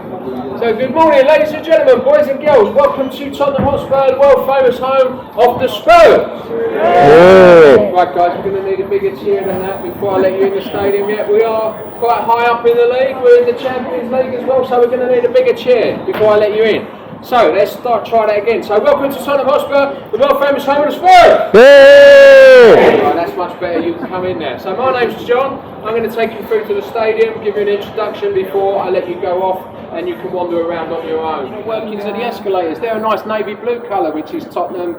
So good morning, ladies and gentlemen, boys and girls. Welcome to Tottenham Hotspur, the world famous home of the Spurs. Yeah. Right guys, we're going to need a bigger cheer than that before I let you in the stadium yet. We are quite high up in the league, we're in the Champions League as well, so we're going to need a bigger cheer before I let you in. So let's try that again. So welcome to Tottenham Hotspur, the world famous home of the Spurs. Yeah. Right, that's much better, you can come in there. So my name's John, I'm going to take you through to the stadium, give you an introduction before I let you go off, and you can wander around on your own. The workings of the escalators, they're a nice navy blue colour, which is Tottenham,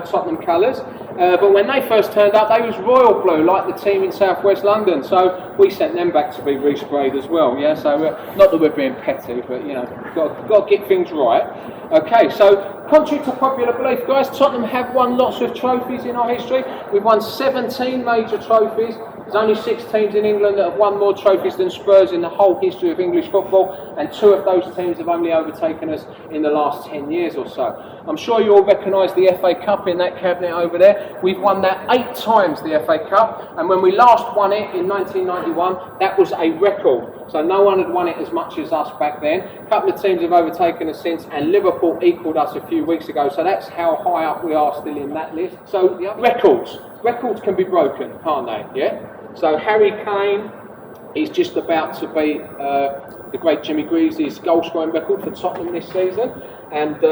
Tottenham colours. But when they first turned up, they was royal blue, like the team in South West London. So we sent them back to be resprayed as well. Yeah, so not that we're being petty, but got to get things right. Okay, so contrary to popular belief, guys, Tottenham have won lots of trophies in our history. We've won 17 major trophies. There's only 6 teams in England that have won more trophies than Spurs in the whole history of English football, and 2 of those teams have only overtaken us in the last 10 years or so. I'm sure you all recognise the FA Cup in that cabinet over there. We've won that 8 times, the FA Cup, and when we last won it in 1991, that was a record. So no one had won it as much as us back then. A couple of teams have overtaken us since, and Liverpool equalled us a few weeks ago, so that's how high up we are still in that list. So records can be broken, can't they? Yeah. So Harry Kane is just about to beat the great Jimmy Greaves' goal-scoring record for Tottenham this season, and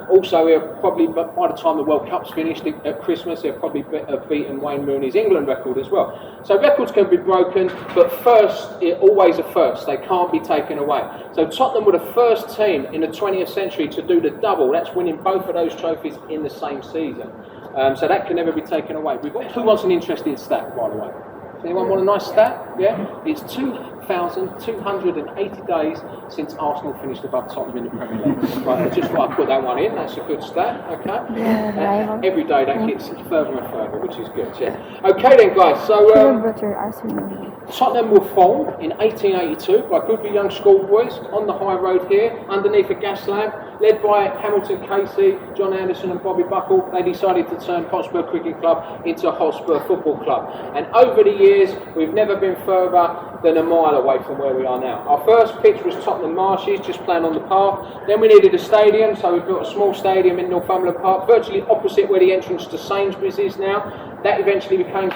also he'll probably, by the time the World Cup's finished at Christmas, he'll probably have beaten Wayne Rooney's England record as well. So records can be broken, but always a first. They can't be taken away. So Tottenham were the first team in the 20th century to do the double. That's winning both of those trophies in the same season. So that can never be taken away. Who wants an interesting stat, by the way? Anyone want a nice stat? Yeah? It's 2,280 days since Arsenal finished above Tottenham in the Premier League. Right, I just thought I'd put that one in. That's a good stat, okay? Yeah, every day that gets further and further, which is good, yeah. Okay then, guys, so Tottenham were formed in 1882 by good young schoolboys on the high road here, underneath a gas lamp, led by Hamilton Casey, John Anderson and Bobby Buckle. They decided to turn Hotspur Cricket Club into Hotspur Football Club. And over the years, we've never been further than a mile away from where we are now. Our first pitch was Tottenham Marshes, just playing on the park. Then we needed a stadium, so we built a small stadium in Northumberland Park, virtually opposite where the entrance to Sainsbury's is now. That eventually became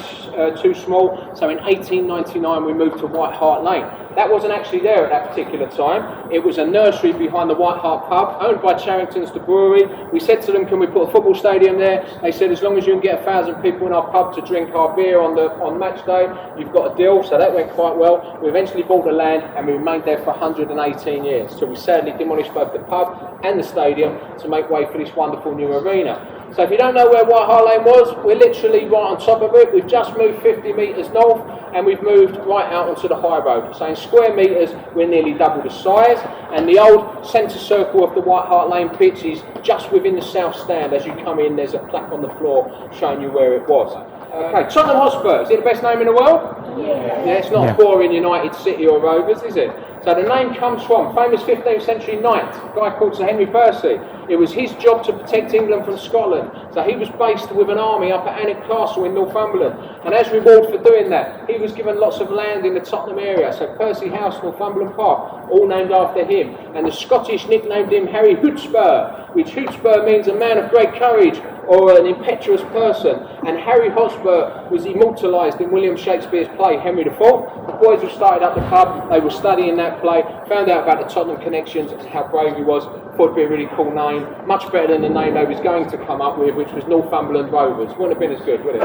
too small, so in 1899 we moved to White Hart Lane. That wasn't actually there at that particular time. It was a nursery behind the White Hart pub, owned by Charrington's the brewery. We said to them, can we put a football stadium there? They said, as long as you can get 1,000 people in our pub to drink our beer on match day, you've got a deal. So that went quite well. We eventually bought the land and we remained there for 118 years. So we sadly demolished both the pub and the stadium to make way for this wonderful new arena. So if you don't know where White Hart Lane was, we're literally right on top of it. We've just moved 50 metres north and we've moved right out onto the high road. So in square metres, we're nearly double the size. And the old centre circle of the White Hart Lane pitch is just within the south stand. As you come in, there's a plaque on the floor showing you where it was. Okay, Tottenham Hotspur, is it the best name in the world? Yeah, it's not boring United City or Rovers, is it? So the name comes from famous 15th century knight, a guy called Sir Henry Percy. It was his job to protect England from Scotland. So he was based with an army up at Alnwick Castle in Northumberland. And as reward for doing that, he was given lots of land in the Tottenham area. So Percy House, Northumberland Park, all named after him. And the Scottish nicknamed him Harry Hotspur, which Hotspur means a man of great courage or an impetuous person. And Harry Hotspur was immortalised in William Shakespeare's play Henry IV. The boys who started up the pub, they were studying that play, found out about the Tottenham connections and how brave he was, thought it'd be a really cool name, much better than the name they was going to come up with, which was Northumberland Rovers. Wouldn't have been as good, would it?